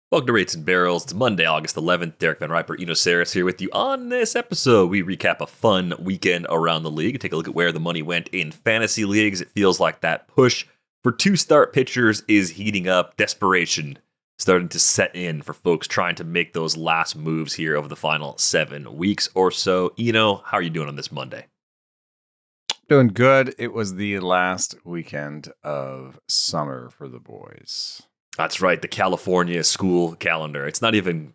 Welcome to Rates and Barrels. It's Monday, August 11th. Derek Van Riper, Eno Saris here with you. On this episode, we recap a fun weekend around the league and take a look at where the money went in fantasy leagues. It feels like that push for two-start pitchers is heating up. Desperation starting to set in for folks trying to make those last moves here over the final 7 weeks or so. Eno, how are you doing on this Monday? Doing good. It was the last weekend of summer for the boys. That's right, the California school calendar. It's not even,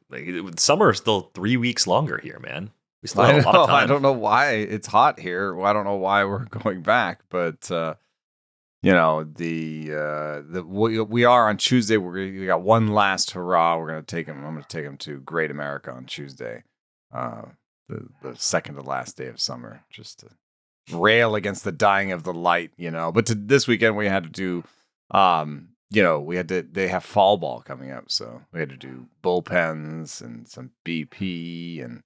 summer is still 3 weeks longer here, man. We still have a lot of time. I don't know why it's hot here. I don't know why we're going back, but we are on Tuesday. We got one last hurrah. We're gonna take him. I'm gonna take him to Great America on Tuesday, the second to last day of summer, just to rail against the dying of the light, But this weekend we had to do. They have fall ball coming up, so we had to do bullpens and some BP, and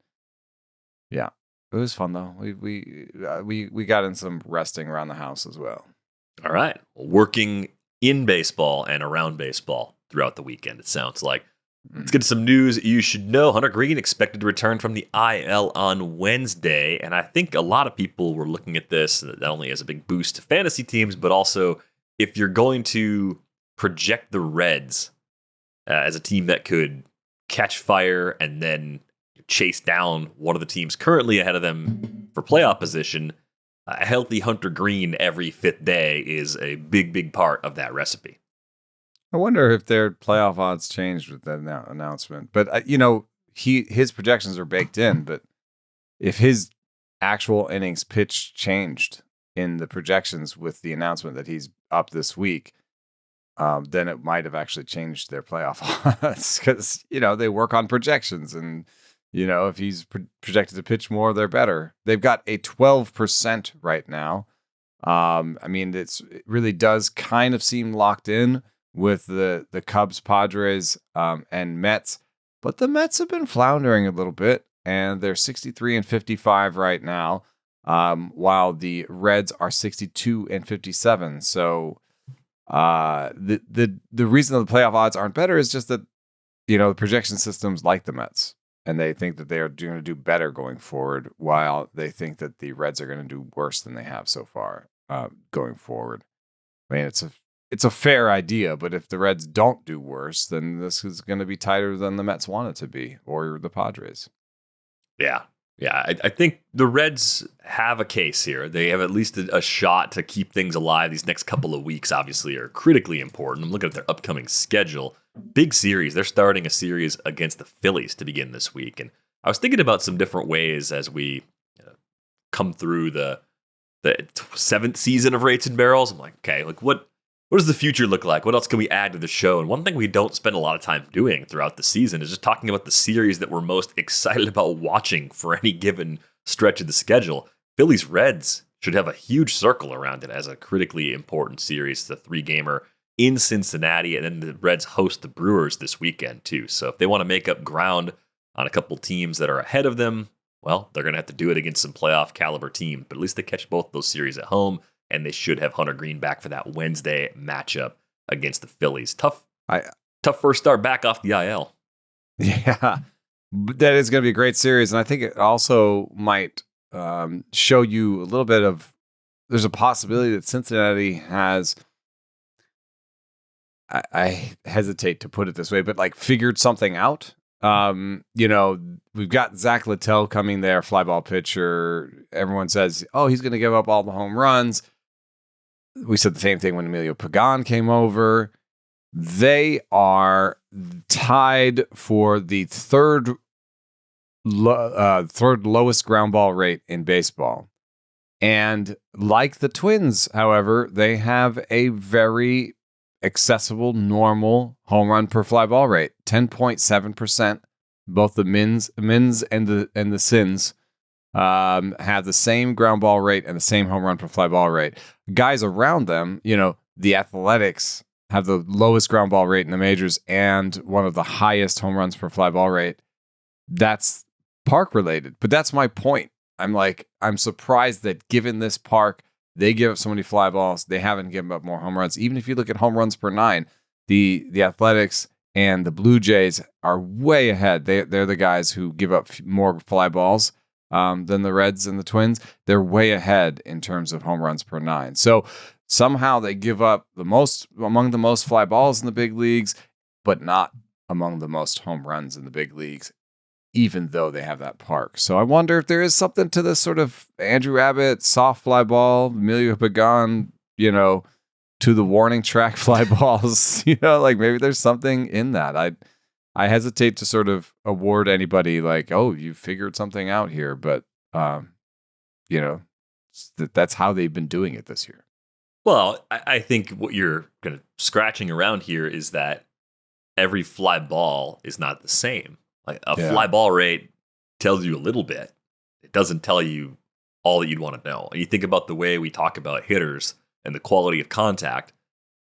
yeah, it was fun though. We got in some resting around the house as well. All right, working in baseball and around baseball throughout the weekend, it sounds like. Let's get to some news you should know. Hunter Greene expected to return from the IL on Wednesday, and I think a lot of people were looking at this not only as a big boost to fantasy teams, but also if you're going to project the Reds as a team that could catch fire and then chase down one of the teams currently ahead of them for playoff position. A healthy Hunter Greene every fifth day is a big, big part of that recipe. I wonder if their playoff odds changed with that announcement. But, his projections are baked in. But if his actual innings pitched changed in the projections with the announcement that he's up this week, then it might have actually changed their playoff odds because, they work on projections. And, if he's projected to pitch more, they're better. They've got a 12% right now. It really does kind of seem locked in with the Cubs, Padres, and Mets. But the Mets have been floundering a little bit, and they're 63 and 55 right now, while the Reds are 62 and 57. So the reason the playoff odds aren't better is just that, the projection systems like the Mets, and they think that they are going to do better going forward, while they think that the Reds are going to do worse than they have so far going forward. I mean, it's a fair idea, but if the Reds don't do worse, then this is going to be tighter than the Mets want it to be, or the Padres. Yeah. I think the Reds have a case here. They have at least a shot to keep things alive. These next couple of weeks, obviously, are critically important. I'm looking at their upcoming schedule. Big series. They're starting a series against the Phillies to begin this week. And I was thinking about some different ways as we come through the 7th season of Rates and Barrels. I'm like, okay, what does the future look like? What else can we add to the show? And one thing we don't spend a lot of time doing throughout the season is just talking about the series that we're most excited about watching for any given stretch of the schedule. Phillies Reds should have a huge circle around it as a critically important series. It's a 3-gamer in Cincinnati, and then the Reds host the Brewers this weekend too. So if they want to make up ground on a couple teams that are ahead of them, well, they're going to have to do it against some playoff caliber team. But at least they catch both those series at home. And they should have Hunter Greene back for that Wednesday matchup against the Phillies. Tough first start back off the IL. Yeah, that is going to be a great series. And I think it also might show you a little bit of, there's a possibility that Cincinnati has, I hesitate to put it this way, but figured something out. We've got Zach Littell coming there, fly ball pitcher. Everyone says, he's going to give up all the home runs. We said the same thing when Emilio Pagan came over. They are tied for the third lowest ground ball rate in baseball. And like the Twins, however, they have a very accessible, normal home run per fly ball rate, 10.7%. Both the Mins and the Sins have the same ground ball rate and the same home run per fly ball rate. Guys around them, the Athletics have the lowest ground ball rate in the majors and one of the highest home runs per fly ball rate. That's park related, but that's my point. I'm surprised that given this park, they give up so many fly balls. They haven't given up more home runs. Even if you look at home runs per 9, the Athletics and the Blue Jays are way ahead. They're the guys who give up more fly balls than the Reds and the Twins. They're way ahead in terms of home runs per 9. So somehow they give up among the most fly balls in the big leagues, but not among the most home runs in the big leagues, even though they have that park. So I wonder if there is something to this sort of Andrew Abbott soft fly ball, Emilio Pagan, to the warning track fly balls, like maybe there's something in that. I hesitate to sort of award anybody like, oh, you figured something out here, but that's how they've been doing it this year. Well, I think what you're kind of scratching around here is that every fly ball is not the same. Like a fly ball rate tells you a little bit. It doesn't tell you all that you'd want to know. And you think about the way we talk about hitters and the quality of contact,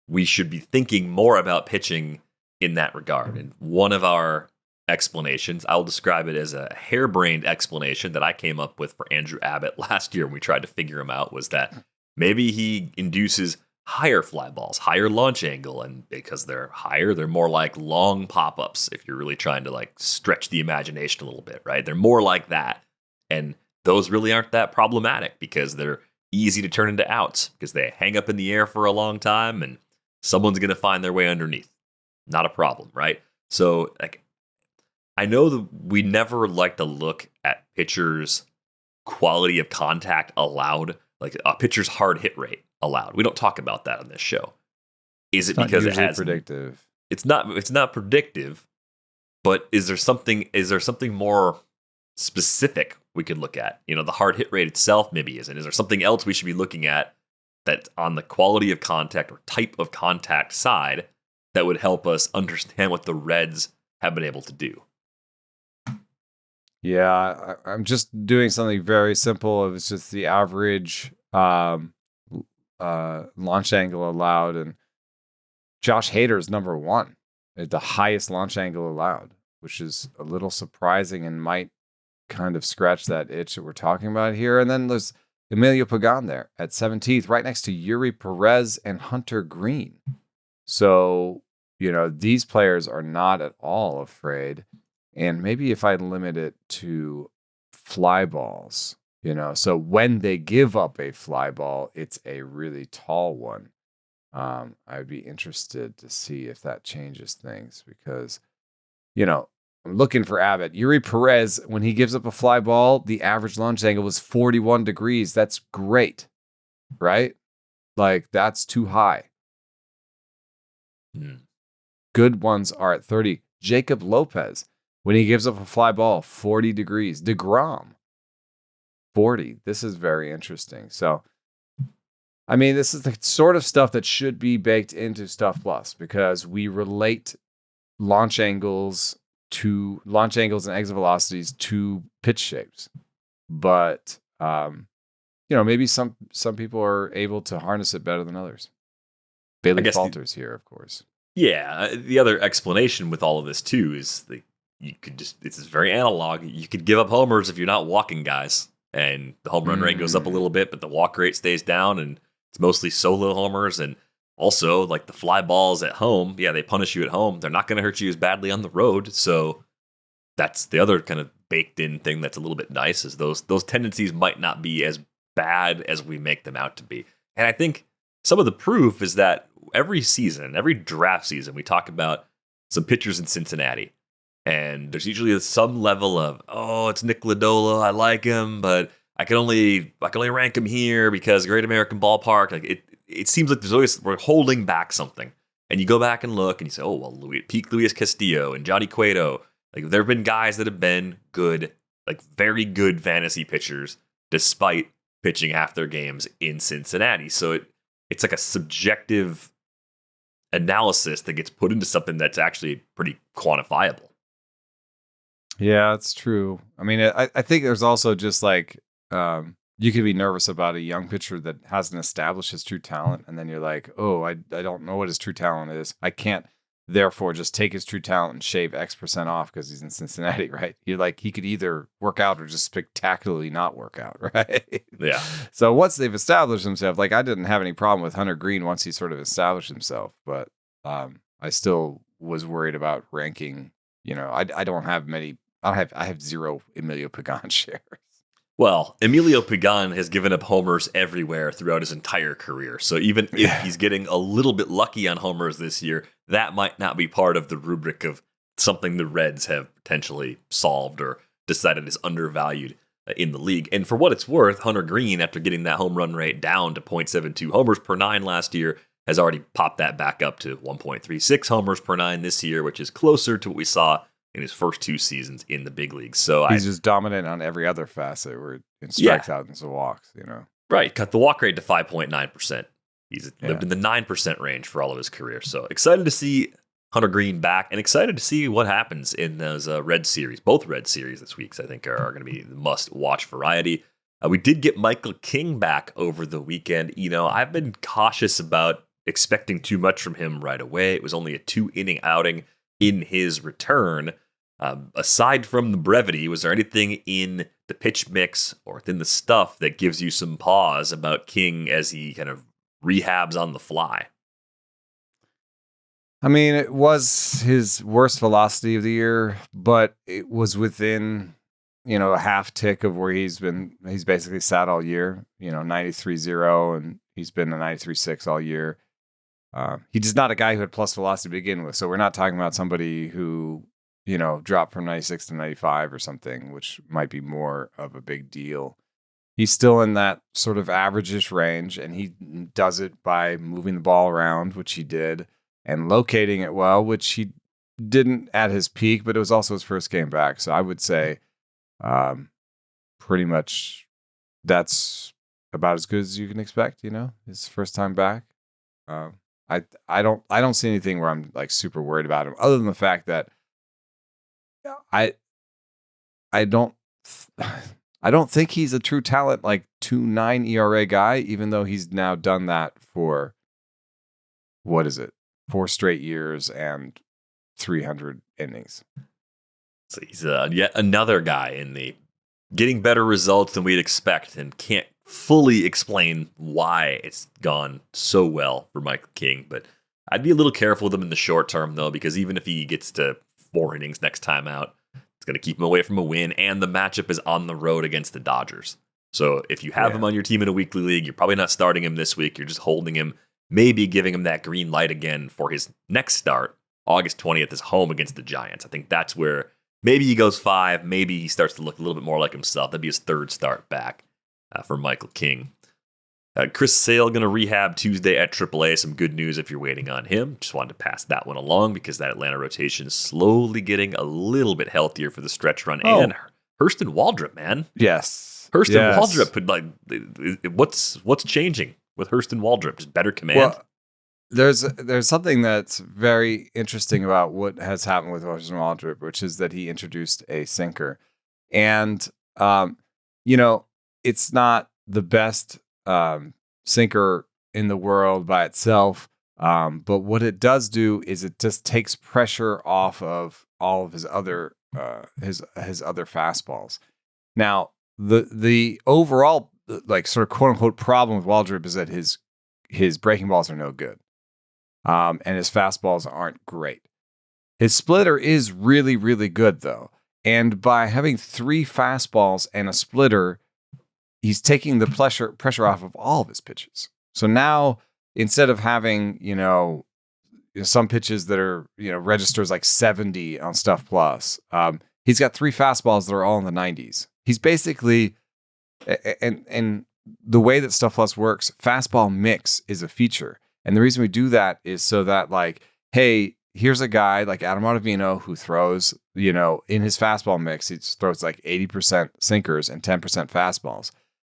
we should be thinking more about pitching in that regard. And one of our explanations, I'll describe it as a harebrained explanation that I came up with for Andrew Abbott last year when we tried to figure him out, was that maybe he induces higher fly balls, higher launch angle, and because they're higher, they're more like long pop-ups if you're really trying to like stretch the imagination a little bit, right? They're more like that. And those really aren't that problematic because they're easy to turn into outs because they hang up in the air for a long time and someone's going to find their way underneath. Not a problem, right? So like, I know that we never like to look at pitchers' quality of contact allowed, like a pitcher's hard hit rate allowed. We don't talk about that on this show. Is it because it has predictive? It's not predictive, but is there something more specific we could look at? The hard hit rate itself maybe isn't. Is there something else we should be looking at that on the quality of contact or type of contact side that would help us understand what the Reds have been able to do? Yeah, I'm just doing something very simple. It's just the average launch angle allowed, and Josh Hader's number 1 at the highest launch angle allowed, which is a little surprising and might kind of scratch that itch that we're talking about here. And then there's Emilio Pagan there at 17th, right next to Yuri Perez and Hunter Greene. So, these players are not at all afraid. And maybe if I limit it to fly balls, so when they give up a fly ball, it's a really tall one. I'd be interested to see if that changes things because, I'm looking for Abbott. Yuri Perez, when he gives up a fly ball, the average launch angle was 41 degrees. That's great, right? Like, that's too high. Good ones are at 30. Jakob Lopez, when he gives up a fly ball, 40 degrees. DeGrom, 40. This is very interesting. So, I mean, this is the sort of stuff that should be baked into Stuff Plus because we relate launch angles and exit velocities to pitch shapes. But, maybe some people are able to harness it better than others. Bailey Falters here, of course. Yeah. The other explanation with all of this, too, is it's very analog. You could give up homers if you're not walking guys. And the home run rate goes up a little bit, but the walk rate stays down. And it's mostly solo homers. And also, like the fly balls at home, they punish you at home. They're not going to hurt you as badly on the road. So that's the other kind of baked in thing that's a little bit nice is those tendencies might not be as bad as we make them out to be. And I think some of the proof is that every season, every draft season, we talk about some pitchers in Cincinnati. And there's usually some level of, it's Nick Lodolo. I like him, but I can only rank him here because Great American Ballpark. Like it seems like we're holding back something. And you go back and look and you say, peak Luis Castillo and Johnny Cueto. Like there have been guys that have been good, like very good fantasy pitchers, despite pitching half their games in Cincinnati. So it's like a subjective analysis that gets put into something that's actually pretty quantifiable. Yeah, it's true. I mean, I think there's also just like you could be nervous about a young pitcher that hasn't established his true talent, and then you're like, I don't know what his true talent is. I can't, therefore, just take his true talent and shave X% off because he's in Cincinnati, right? You're like, he could either work out or just spectacularly not work out, right? Yeah. So once they've established themselves, like I didn't have any problem with Hunter Greene once he sort of established himself, but I still was worried about ranking. I don't have many. I have 0 Emilio Pagan shares. Well, Emilio Pagan has given up homers everywhere throughout his entire career. So even if he's getting a little bit lucky on homers this year, that might not be part of the rubric of something the Reds have potentially solved or decided is undervalued in the league. And for what it's worth, Hunter Greene, after getting that home run rate down to 0.72 homers per 9 last year, has already popped that back up to 1.36 homers per 9 this year, which is closer to what we saw in his first 2 seasons in the big leagues. So he's just dominant on every other facet where it strikes out and walks, Right. Cut the walk rate to 5.9%. He's lived in the 9% range for all of his career. So excited to see Hunter Greene back and excited to see what happens in those Red series. Both Red series this week, I think, are going to be the must-watch variety. We did get Michael King back over the weekend. I've been cautious about expecting too much from him right away. It was only a 2-inning outing in his return. Aside from the brevity, was there anything in the pitch mix or within the stuff that gives you some pause about King as he kind of rehabs on the fly? I mean, it was his worst velocity of the year, but it was within, a half tick of where he's basically sat all year, 93.0, and he's been a 93.6 all year. He's not a guy who had plus velocity to begin with. So we're not talking about somebody who, dropped from 96 to 95 or something, which might be more of a big deal. He's still in that sort of average-ish range, and he does it by moving the ball around, which he did, and locating it well, which he didn't at his peak, but it was also his first game back. So I would say pretty much that's about as good as you can expect, his first time back. I don't see anything where I'm like super worried about him, other than the fact that I don't think he's a true talent, like 2.9 ERA guy, even though he's now done that for 4 straight years and 300 innings. So he's yet another guy in the getting better results than we'd expect and can't fully explain why it's gone so well for Michael King. But I'd be a little careful with him in the short term, though, because even if he gets to 4 innings next time out, it's going to keep him away from a win. And the matchup is on the road against the Dodgers. So if you have him on your team in a weekly league, you're probably not starting him this week. You're just holding him, maybe giving him that green light again for his next start. August 20th is home against the Giants. I think that's where maybe he goes 5. Maybe he starts to look a little bit more like himself. That'd be his 3rd start back for Michael King. Chris Sale going to rehab Tuesday at AAA. Some good news if you're waiting on him. Just wanted to pass that one along because that Atlanta rotation is slowly getting a little bit healthier for the stretch run. Oh. And Hurston Waldrep, man. Yes. Hurston Waldrep, what's changing with Hurston Waldrep? Just better command? Well, there's something that's very interesting about what has happened with Hurston Waldrep, which is that he introduced a sinker. And, it's not the best sinker in the world by itself. But what it does do is it just takes pressure off of all of his other his other fastballs. Now, the overall like sort of quote unquote problem with Waldrep is that his breaking balls are no good. And his fastballs aren't great. His splitter is really, really good though. And by having 3 fastballs and a splitter, he's taking the pressure off of all of his pitches. So now, instead of having, some pitches that are, registers like 70 on Stuff Plus, he's got 3 fastballs that are all in the 90s. He's basically, and the way that Stuff Plus works, fastball mix is a feature. And the reason we do that is so that, like, hey, here's a guy like Adam Ottavino who throws, in his fastball mix, he throws like 80% sinkers and 10% fastballs.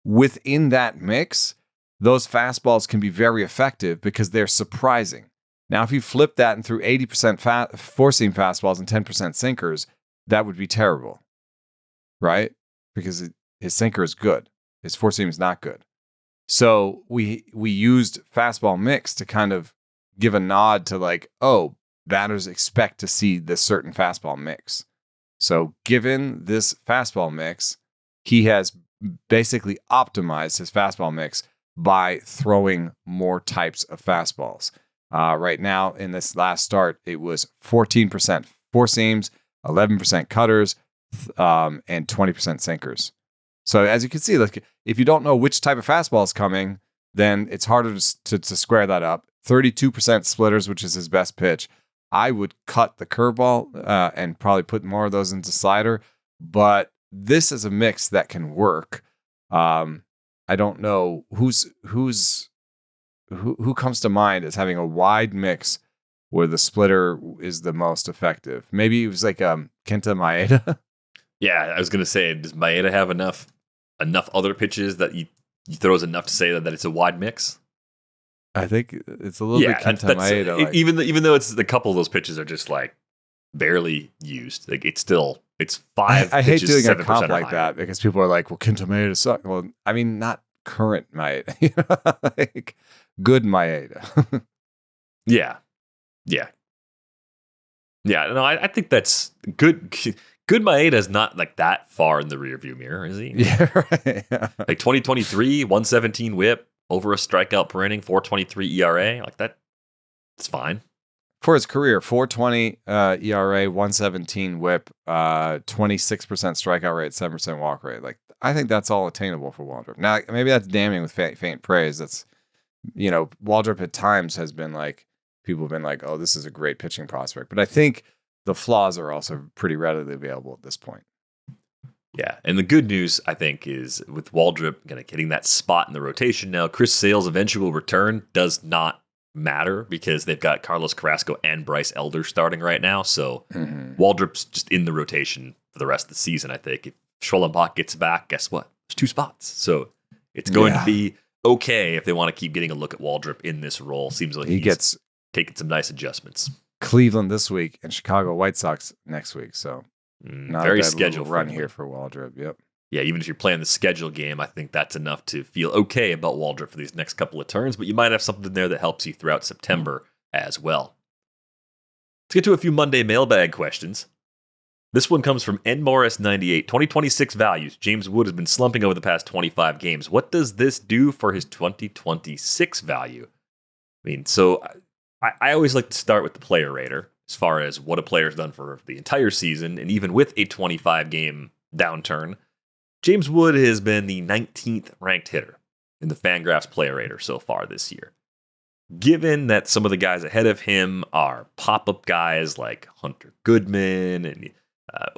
Within that mix, those fastballs can be very effective because they're surprising. Now, if you flip that and threw 80% four-seam fastballs and 10% sinkers, that would be terrible, right? Because his sinker is good. His four-seam is not good. So we used fastball mix to kind of give a nod to like, oh, batters expect to see this certain fastball mix. So given this fastball mix, he has basically optimized his fastball mix by throwing more types of fastballs. Right now, in this last start, it was 14% four seams, 11% cutters, and 20% sinkers. So as you can see, like, if you don't know which type of fastball is coming, then it's harder to square that up. 32% splitters, which is his best pitch. I would cut the curveball and probably put more of those into slider, but this is a mix that can work. I don't know who comes to mind as having a wide mix where the splitter is the most effective. Maybe it was like Kenta Maeda. Yeah, I was gonna say, does Maeda have enough other pitches that he throws enough to say that it's a wide mix? I think it's a little bit Kenta Maeda. Like, even though it's a couple of those pitches are just like barely used, like it's 5. I hate pitches, doing a 7% comp or like higher. that because people are like, "Well, Kenta Maeda sucks." Well, I mean, not current Maeda, like good Maeda. Yeah. No, I think that's good. Good Maeda is not like that far in the rearview mirror, is he? Yeah, right. Yeah. Like 2023, 117 WHIP, over a strikeout per inning, 4.23 ERA, like that. It's fine For his career. 4.20 ERA, 117 WHIP, 26% strikeout rate, 7% walk rate. Like, I think that's all attainable for Waldrep. Now, maybe that's damning with faint praise. That's, Waldrep at times has been like, people have been like, "Oh, this is a great pitching prospect," but I think the flaws are also pretty readily available at this point. Yeah, and the good news, I think, is with Waldrep kind of getting that spot in the rotation now, Chris Sale's eventual return does not matter because they've got Carlos Carrasco and Bryce Elder starting right now. So Waldrop's just in the rotation for the rest of the season, I think. If Schollenbach gets back, guess what? There's 2 spots. So it's going to be okay if they want to keep getting a look at Waldrep in this role. Seems like he gets taking some nice adjustments. Cleveland this week and Chicago White Sox next week. So not very a bad scheduled run here for Waldrep. Yep. Yeah, even if you're playing the schedule game, I think that's enough to feel okay about Waldrep for these next couple of turns, but you might have something there that helps you throughout September as well. Let's get to a few Monday mailbag questions. This one comes from NMorris98. 2026 values. James Wood has been slumping over the past 25 games. What does this do for his 2026 value? I mean, so I always like to start with the player rater as far as what a player's done for the entire season, and even with a 25-game downturn, James Wood has been the 19th ranked hitter in the Fangraphs player rater so far this year. Given that some of the guys ahead of him are pop-up guys like Hunter Goodman and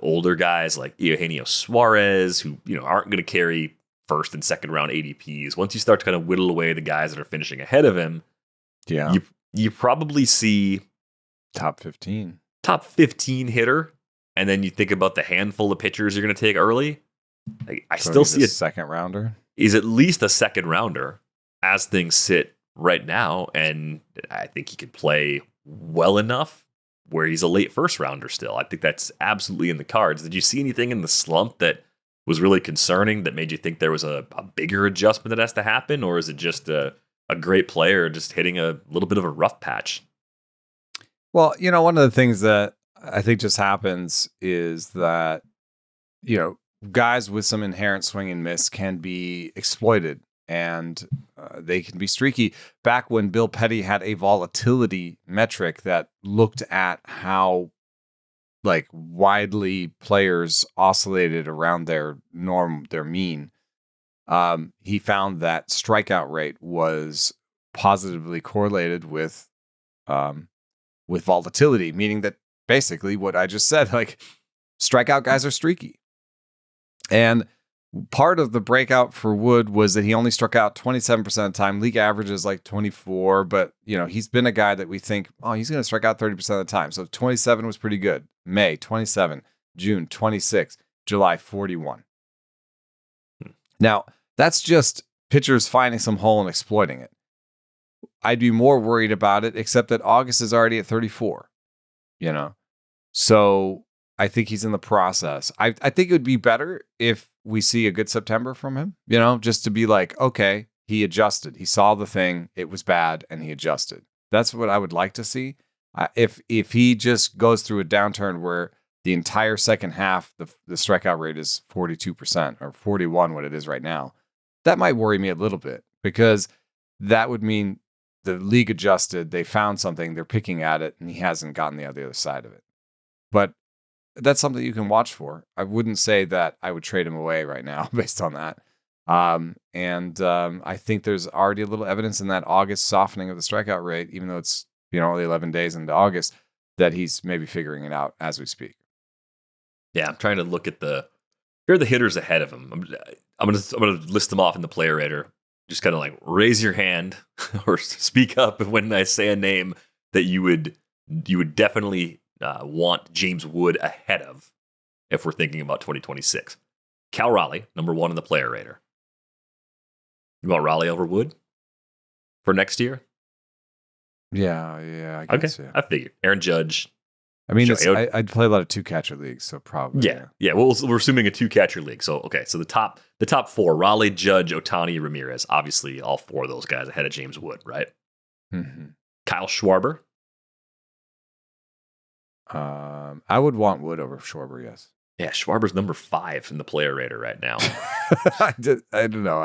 older guys like Eugenio Suarez, who aren't going to carry first and second round ADPs. Once you start to kind of whittle away the guys that are finishing ahead of him, you probably see top 15 hitter, and then you think about the handful of pitchers you're going to take early. I so still see a second rounder. He's at least a second rounder as things sit right now, and I think he could play well enough where he's a late first rounder still. I think that's absolutely in the cards. Did you see anything in the slump that was really concerning that made you think there was a bigger adjustment that has to happen, or is it just a great player just hitting a little bit of a rough patch? Well, one of the things that I think just happens is that, guys with some inherent swing and miss can be exploited, and they can be streaky. Back when Bill Petty had a volatility metric that looked at how widely players oscillated around their norm, their mean, he found that strikeout rate was positively correlated with volatility, meaning that basically what I just said, strikeout guys are streaky. And part of the breakout for Wood was that he only struck out 27% of the time. League average is 24, but he's been a guy that we think, he's going to strike out 30% of the time. So 27 was pretty good. May 27, June 26, July 41. Now, that's just pitchers finding some hole and exploiting it. I'd be more worried about it, except that August is already at 34, So I think he's in the process. I think it would be better if we see a good September from him, just to be like, okay, he adjusted. He saw the thing, it was bad, and he adjusted. That's what I would like to see. If he just goes through a downturn where the entire second half, the strikeout rate is 42% or 41, what it is right now, that might worry me a little bit, because that would mean the league adjusted, they found something, they're picking at it, and he hasn't gotten the other side of it. But that's something you can watch for. I wouldn't say that I would trade him away right now based on that. I think there's already a little evidence in that August softening of the strikeout rate, even though it's only 11 days into August, that he's maybe figuring it out as we speak. Yeah, I'm trying to look at here are the hitters ahead of him. I'm gonna list them off in the player rater. Just kind of like raise your hand or speak up when I say a name that you would definitely want James Wood ahead of if we're thinking about 2026. Cal Raleigh, number 1 in the player rater. You want Raleigh over Wood for next year? Yeah, I guess. Okay, Yeah. I figured. Aaron Judge. I mean, I'd play a lot of 2-catcher leagues, so probably. Yeah. Well, we're assuming a 2-catcher league. So, okay. So the top 4, Raleigh, Judge, Ohtani, Ramirez. Obviously, all 4 of those guys ahead of James Wood, right? Mm-hmm. Kyle Schwarber. I would want Wood over Schwarber, yes. Yeah, Schwarber's number 5 in the player rater right now. I don't know.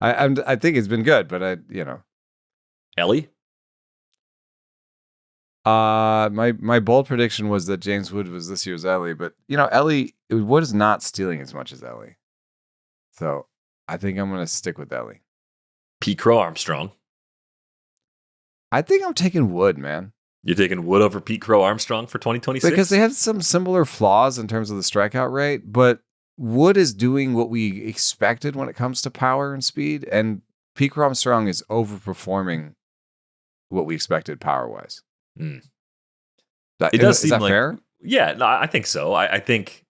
I think it's been good, but Ellie? My bold prediction was that James Wood was this year's Ellie, but Wood is not stealing as much as Ellie. So I think I'm going to stick with Ellie. PeteCrow-Armstrong. I think I'm taking Wood, man. You're taking Wood over PeteCrow-Armstrong for 2026? Because they have some similar flaws in terms of the strikeout rate, but Wood is doing what we expected when it comes to power and speed, and PeteCrow-Armstrong is overperforming what we expected power-wise. It does seem like fair? Yeah, no, I think so. I think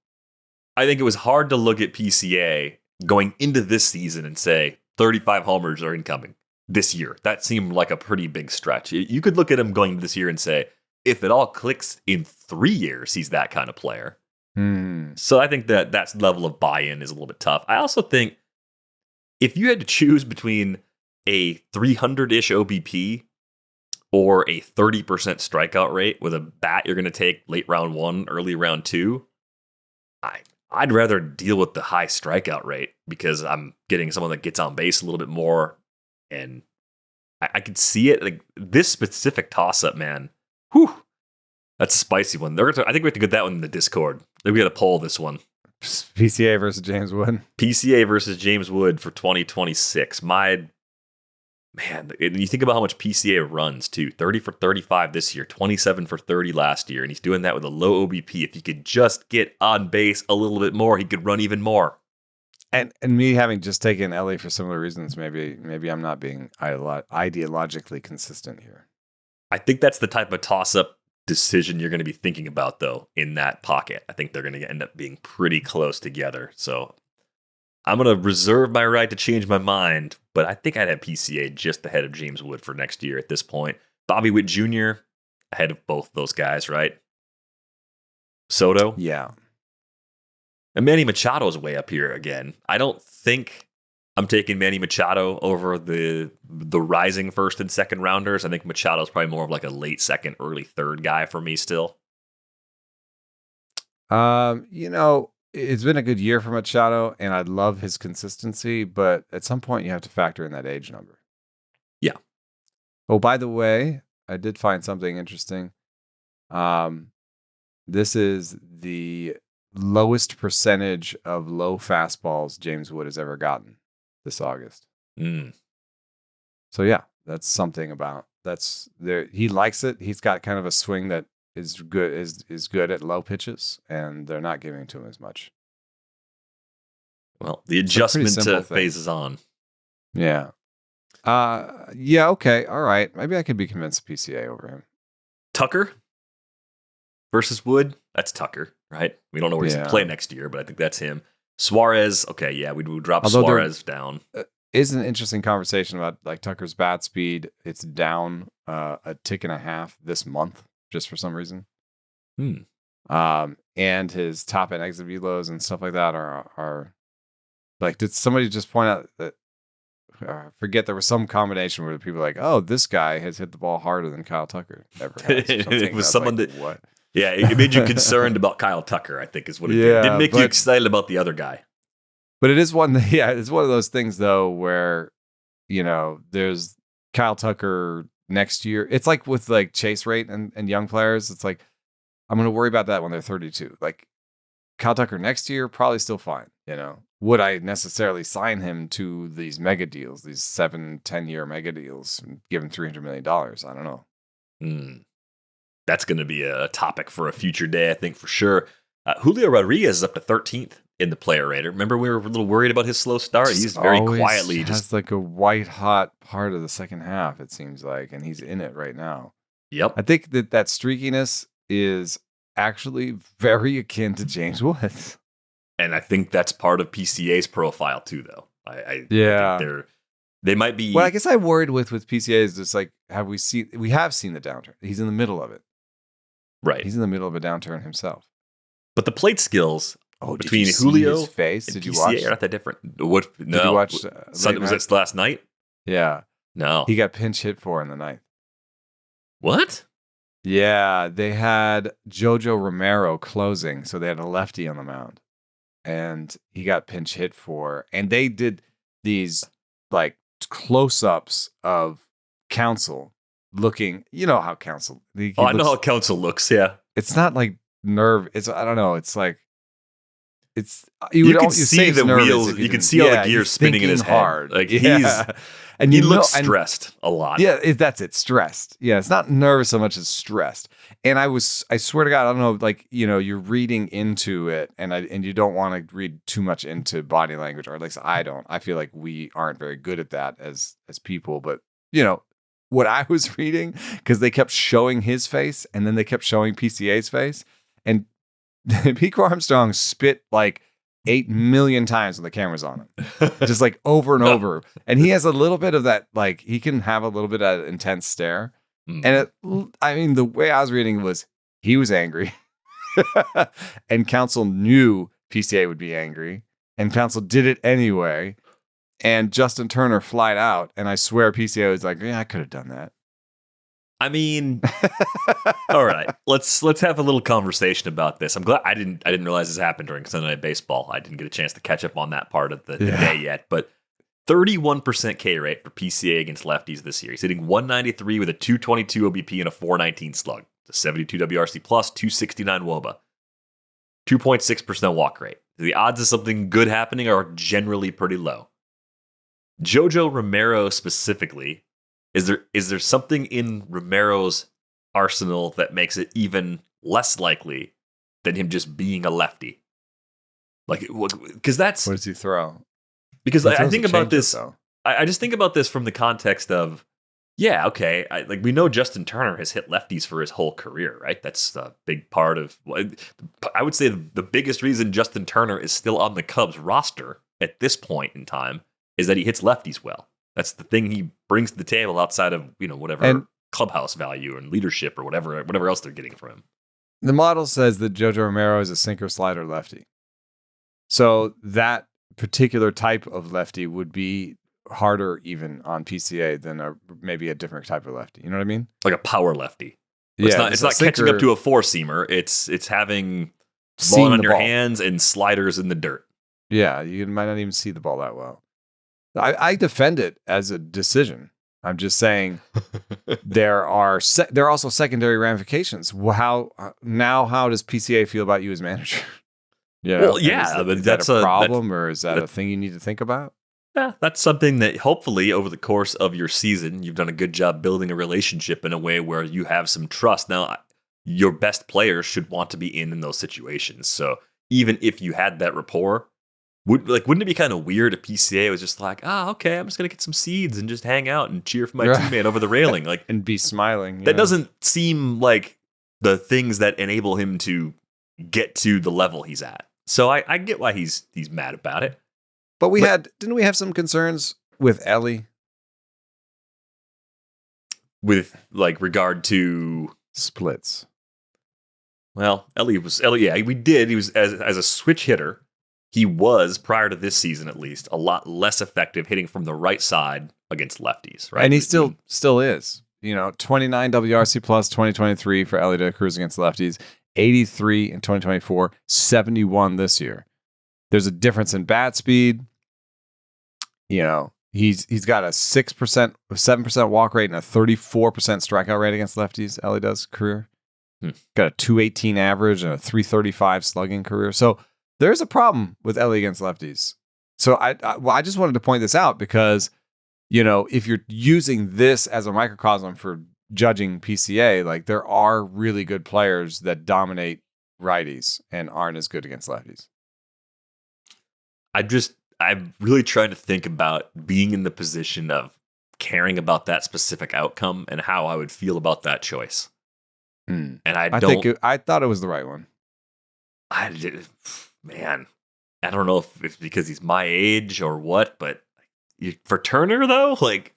it was hard to look at PCA going into this season and say 35 homers are incoming this year. That seemed like a pretty big stretch. You could look at him going this year and say, if it all clicks in 3 years, he's that kind of player. So I think that level of buy-in is a little bit tough. I also think if you had to choose between a 300-ish OBP or a 30% strikeout rate with a bat you're going to take late round 1, early round 2, I'd rather deal with the high strikeout rate because I'm getting someone that gets on base a little bit more. And I could see it. Like this specific toss-up, man. Whew. That's a spicy one. I think we have to get that one in the Discord. We got to poll this one. PCA versus James Wood. PCA versus James Wood for 2026. Man, you think about how much PCA runs, too. 30 for 35 this year, 27 for 30 last year, and he's doing that with a low OBP. If he could just get on base a little bit more, he could run even more. And me having just taken Ellie for similar reasons, maybe I'm not being ideologically consistent here. I think that's the type of toss-up decision you're going to be thinking about, though, in that pocket. I think they're going to end up being pretty close together. So I'm going to reserve my right to change my mind, but I think I'd have PCA just ahead of James Wood for next year at this point. Bobby Witt Jr. ahead of both those guys, right? Soto? Yeah. And Manny Machado is way up here again. I don't think I'm taking Manny Machado over the rising first and second rounders. I think Machado's probably more of like a late second, early third guy for me still. It's been a good year for Machado, and I love his consistency, but at some point you have to factor in that age number. Yeah. Oh, by the way, I did find something interesting. This is the lowest percentage of low fastballs James Wood has ever gotten this August. So yeah, that's something about that's there. He likes it. He's got kind of a swing that is good at low pitches, and they're not giving to him as much. Well, the adjustment phases on. Yeah. Yeah. Okay. All right. Maybe I could be convinced PCA over him. Tucker versus Wood. That's Tucker, right? We don't know where he's going to play next year, but I think that's him. Suarez. Okay. Yeah. We would drop Suarez down. Is an interesting conversation about like Tucker's bat speed. It's down a tick and a half this month, just for some reason. And his top and exit velos and stuff like that are like, did somebody just point out that forget there was some combination where people were like, oh, this guy has hit the ball harder than Kyle Tucker ever has. It was someone like, that what? Yeah, it made you concerned about Kyle Tucker, I think is what it did. It didn't make you excited about the other guy. But it is it's one of those things though where, there's Kyle Tucker next year. It's like with like chase rate and young players. It's like, I'm going to worry about that when they're 32. Like Kyle Tucker next year, probably still fine. Would I necessarily sign him to these mega deals, these 7-10 year mega deals, and give him $300 million? I don't know. That's going to be a topic for a future day, I think, for sure. Julio Rodriguez is up to 13th in the player rater. Remember, we were a little worried about his slow start. He's very quietly has like a white hot part of the second half, it seems like, and he's in it right now. Yep. I think that streakiness is actually very akin to James Woods. And I think that's part of PCA's profile too, though. I think they might be. Well, I guess I'm worried with PCA is just like, we have seen the downturn. He's in the middle of it. Right. He's in the middle of a downturn himself. But the plate skills between did Julio his face? and did PCA you watch? Are not that different. What? No. Did you watch Sunday, was it last night? Yeah. No. He got pinch hit for in the ninth. What? Yeah. They had JoJo Romero closing, so they had a lefty on the mound. And he got pinch hit for. And they did these like close-ups of Counsell looking, how Counsell. I know how Counsell looks, yeah. It's not like nerve. I don't know. It's like, you can see the wheels. You can see all the gears spinning in his hard. Head. Like he looks stressed a lot. Yeah, that's it. Stressed. Yeah, it's not nervous so much as stressed. And I swear to God, I don't know. Like you're reading into it, and you don't want to read too much into body language, or at least I don't. I feel like we aren't very good at that as people. But what I was reading, because they kept showing his face, and then they kept showing PCA's face, and PeteCrow-Armstrong spit like 8 million times when the camera's on him, just like over and over. And he has a little bit of that, like he can have a little bit of intense stare. And the way I was reading was he was angry, and Counsell knew PCA would be angry, and Counsell did it anyway. And Justin Turner flied out, and I swear PCA was like, "Yeah, I could have done that." I mean, all right. Let's have a little conversation about this. I'm glad I didn't realize this happened during Sunday Night Baseball. I didn't get a chance to catch up on that part of the day yet. But 31% K rate for PCA against lefties this year. He's hitting 193 with a 222 OBP and a 419 slug. It's a 72 WRC plus, 269 WOBA, 2.6% walk rate. The odds of something good happening are generally pretty low. JoJo Romero specifically. Is there something in Romero's arsenal that makes it even less likely than him just being a lefty? Like, because that's what does he throw? Because I think about this. I just think about this from the context of, yeah, okay, we know Justin Turner has hit lefties for his whole career, right? That's a big part of. I would say the biggest reason Justin Turner is still on the Cubs roster at this point in time is that he hits lefties well. That's the thing he brings to the table outside of, whatever clubhouse value and leadership or whatever else they're getting from him. The model says that JoJo Romero is a sinker slider lefty. So that particular type of lefty would be harder even on PCA than maybe a different type of lefty. You know what I mean? Like a power lefty. It's not catching up to a four seamer. It's having ball on your hands and sliders in the dirt. Yeah, you might not even see the ball that well. I defend it as a decision. I'm just saying there are also secondary ramifications. How does PCA feel about you as manager? Is that a problem, or is that a thing you need to think about? Yeah, that's something that hopefully over the course of your season, you've done a good job building a relationship in a way where you have some trust. Now, your best players should want to be in those situations. So even if you had that rapport, wouldn't it be kind of weird if PCA was just like, okay, I'm just gonna get some seeds and just hang out and cheer for my teammate over the railing, like, and be smiling? That doesn't seem like the things that enable him to get to the level he's at. So I get why he's mad about it. But didn't we have some concerns with Ellie? With regard to splits. Well, Ellie, yeah, we did. He was as a switch hitter. He was, prior to this season at least, a lot less effective hitting from the right side against lefties, right? And he still is. 29 WRC plus 2023 for Ellie to cruise against lefties, 83 in 2024, 71 this year. There's a difference in bat speed. He's got a 7% walk rate and a 34% strikeout rate against lefties. Ellie does career. Got a 218 average and a 335 slugging career. So there's a problem with Ellie against lefties. So I just wanted to point this out because, if you're using this as a microcosm for judging PCA, like there are really good players that dominate righties and aren't as good against lefties. I'm really trying to think about being in the position of caring about that specific outcome and how I would feel about that choice. And I thought it was the right one. Man, I don't know if it's because he's my age or what, but for Turner though, like,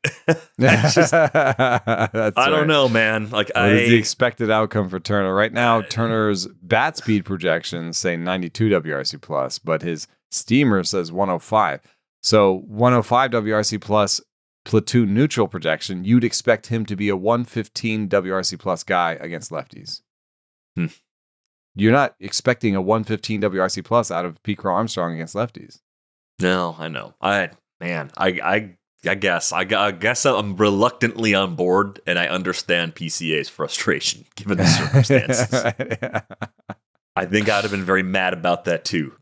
I don't know, man. Like, what is the expected outcome for Turner right now? Turner's bat speed projections say 92 WRC plus, but his steamer says 105. So 105 WRC plus platoon neutral projection, you'd expect him to be a 115 WRC plus guy against lefties. You're not expecting a 115 WRC plus out of PeteCrow-Armstrong against lefties. No, I know. I guess I'm reluctantly on board, and I understand PCA's frustration given the circumstances. I think I'd have been very mad about that too.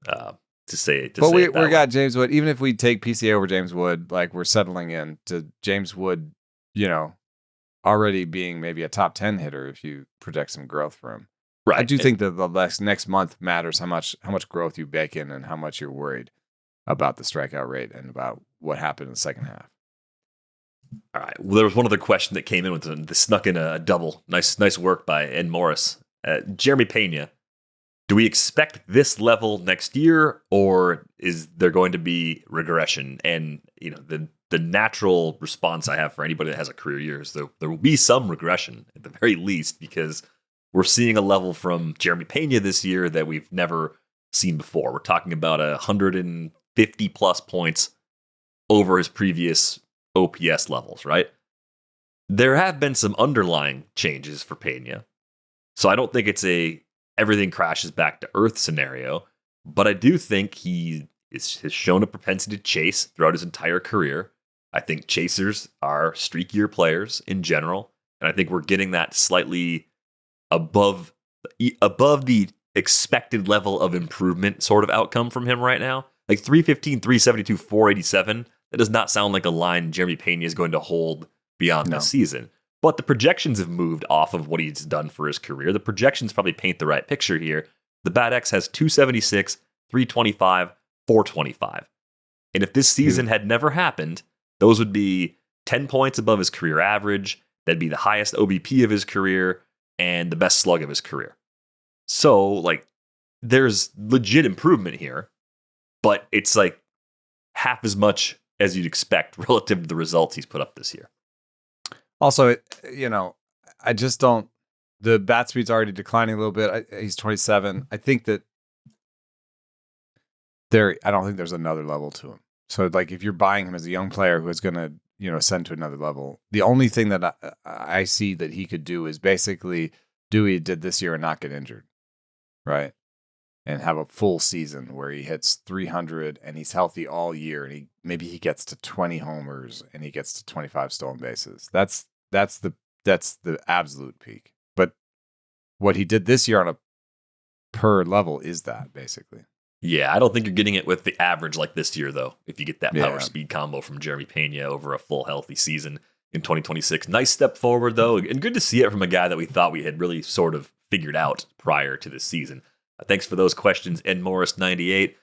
We got James Wood. Even if we take PCA over James Wood, like we're settling in to James Wood, already being maybe a top 10 hitter if you project some growth for him. Right. I do think that the next month matters how much growth you bake in and how much you're worried about the strikeout rate and about what happened in the second half. All right. Well, there was one other question that came in with the snuck in a double. Nice work by Ed Morris. Jeremy Peña. Do we expect this level next year, or is there going to be regression? And the natural response I have for anybody that has a career year is there will be some regression at the very least, because we're seeing a level from Jeremy Peña this year that we've never seen before. We're talking about 150 plus points over his previous OPS levels, right? There have been some underlying changes for Peña, so I don't think it's everything crashes back to earth scenario, but I do think he has shown a propensity to chase throughout his entire career. I think chasers are streakier players in general, and I think we're getting that slightly above the expected level of improvement sort of outcome from him right now. Like 315, 372, 487, that does not sound like a line Jeremy Peña is going to hold beyond this season. But the projections have moved off of what he's done for his career. The projections probably paint the right picture here. The BAT-X has 276, 325, 425. And if this season had never happened, those would be 10 points above his career average. That'd be the highest OBP of his career and the best slug of his career. So, like, there's legit improvement here, but it's like half as much as you'd expect relative to the results he's put up this year. Also, I just don't. The bat speed's already declining a little bit. He's 27. I think that I don't think there's another level to him. So, like, if you're buying him as a young player who is going to, ascend to another level, the only thing that I see that he could do is basically do what he did this year and not get injured, right? And have a full season where he hits 300 and he's healthy all year, and maybe he gets to 20 homers and he gets to 25 stolen bases. That's the absolute peak. But what he did this year on a per level is that basically. Yeah, I don't think you're getting it with the average like this year, though, if you get that power speed combo from Jeremy Peña over a full healthy season in 2026. Nice step forward, though, and good to see it from a guy that we thought we had really sort of figured out prior to this season. Thanks for those questions, Ed Morris 98.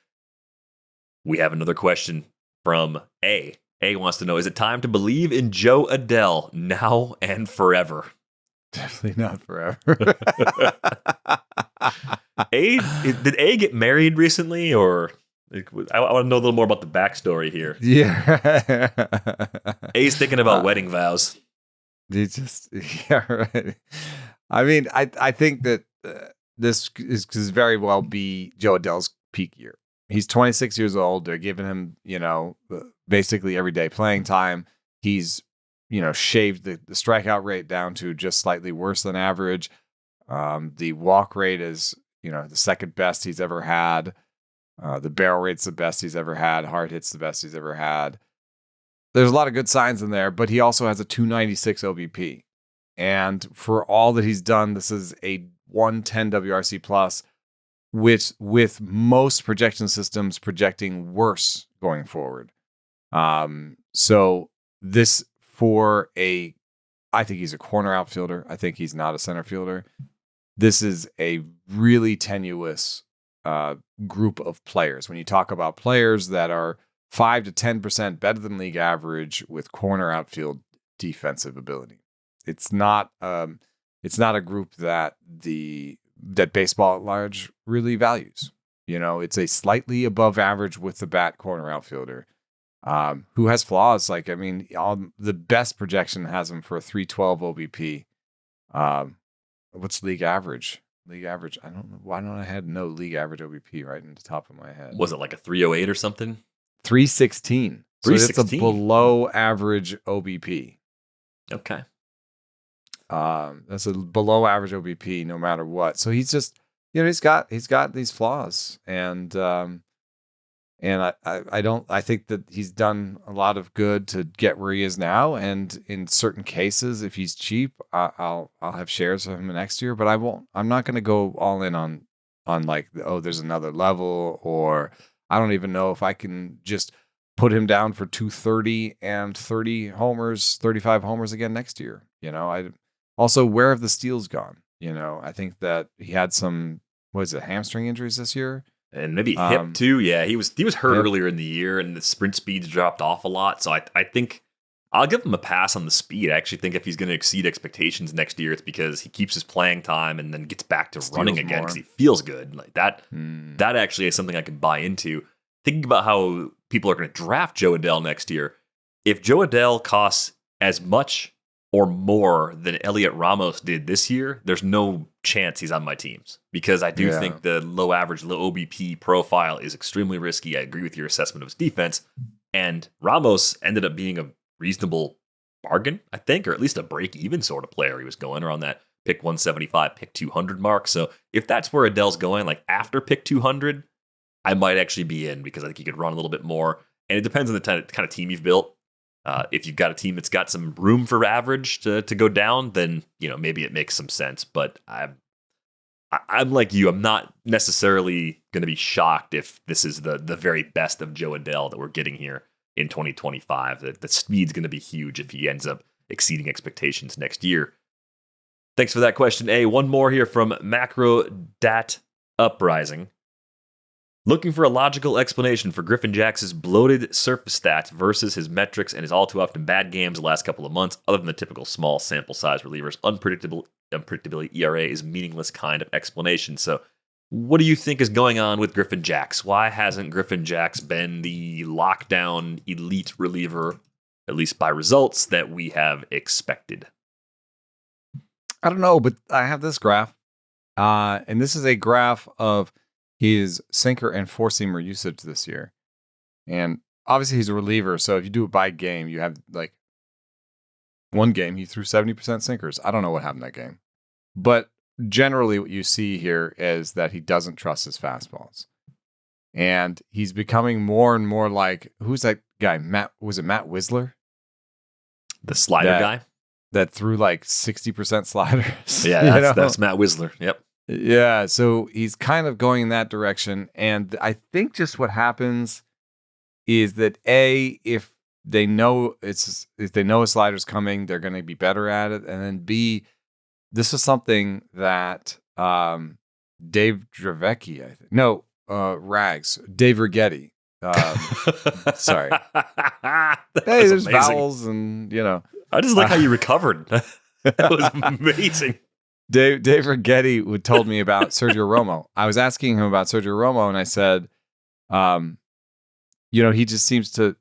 We have another question from A. A wants to know, is it time to believe in Jo Adell now and forever? Definitely not forever. Did A get married recently, or I want to know a little more about the backstory here. Yeah. A's thinking about wedding vows. Right. I mean, I think that this could very well be Jo Adell's peak year. He's 26 years old. They're giving him, basically everyday playing time. He's, shaved the strikeout rate down to just slightly worse than average. The walk rate is, the second best he's ever had. The barrel rate's the best he's ever had. Hard hit's the best he's ever had. there's a lot of good signs in there, but he also has a 296 OBP. And for all that he's done, this is a 110 WRC plus, which with most projection systems projecting worse going forward. So this I think he's a corner outfielder. I think he's not a center fielder. This is a really tenuous group of players. When you talk about players that are 5 to 10% better than league average with corner outfield defensive ability, it's not a group that baseball at large really values. It's a slightly above average with the bat corner outfielder who has flaws. The best projection has him for a 312 OBP. What's league average? League average. I don't know. Why don't I have no league average OBP right in the top of my head? Was it like a 308 or something? 316. 316. So it's a below average OBP. Okay. That's a below average OBP no matter what. So he's just, he's got these flaws, and I think that he's done a lot of good to get where he is now. And in certain cases, if he's cheap, I'll have shares of him next year, but I won't. I'm not going to go all in on there's another level, or I don't even know if I can just put him down for 230 and 35 homers again next year. Also, where have the steals gone? I think that he had some, hamstring injuries this year? And maybe hip too. Yeah, he was hurt earlier in the year, and the sprint speeds dropped off a lot. So I think I'll give him a pass on the speed. I actually think if he's going to exceed expectations next year, it's because he keeps his playing time and then gets back to running again because he feels good. Like that. That actually is something I could buy into. Thinking about how people are going to draft Jo Adell next year, if Jo Adell costs as much or more than Elliot Ramos did this year, there's no chance he's on my teams, because I do think the low average, low OBP profile is extremely risky. I agree with your assessment of his defense, and Ramos ended up being a reasonable bargain, I think, or at least a break-even sort of player. He was going around that pick 175, pick 200 mark. So if that's where Adell's going, like after pick 200, I might actually be in, because I think he could run a little bit more. And it depends on the kind of team you've built. If you've got a team that's got some room for average to go down, then maybe it makes some sense. But I'm like you. I'm not necessarily going to be shocked if this is the very best of Jo Adell that we're getting here in 2025. The speed's going to be huge if he ends up exceeding expectations next year. Thanks for that question, A. One more here from Macro Dat Uprising. Looking for a logical explanation for Griffin Jax's bloated surface stats versus his metrics and his all too often bad games the last couple of months, other than the typical small sample size relievers. Unpredictability ERA is meaningless kind of explanation. So what do you think is going on with Griffin Jax? Why hasn't Griffin Jax been the lockdown elite reliever, at least by results, that we have expected? I don't know, but I have this graph. And this is a graph of his sinker and four-seamer usage this year. And obviously he's a reliever, so if you do it by game, you have like one game he threw 70% sinkers. I don't know what happened that game. But generally what you see here is that he doesn't trust his fastballs. And he's becoming more and more like, who's that guy? Was it Matt Wisler? The slider guy? That threw like 60% sliders. Yeah, that's Matt Wisler. Yep. Yeah, so he's kind of going in that direction. And I think just what happens is that if they know a slider's coming, they're going to be better at it. And then B, this is something that Dave Dravecki, I think. No, Dave Righetti. Sorry. Hey, there's amazing vowels and, I just like how you recovered. That was amazing. Dave Righetti told me about Sergio Romo. I was asking him about Sergio Romo, and I said, he just seems to,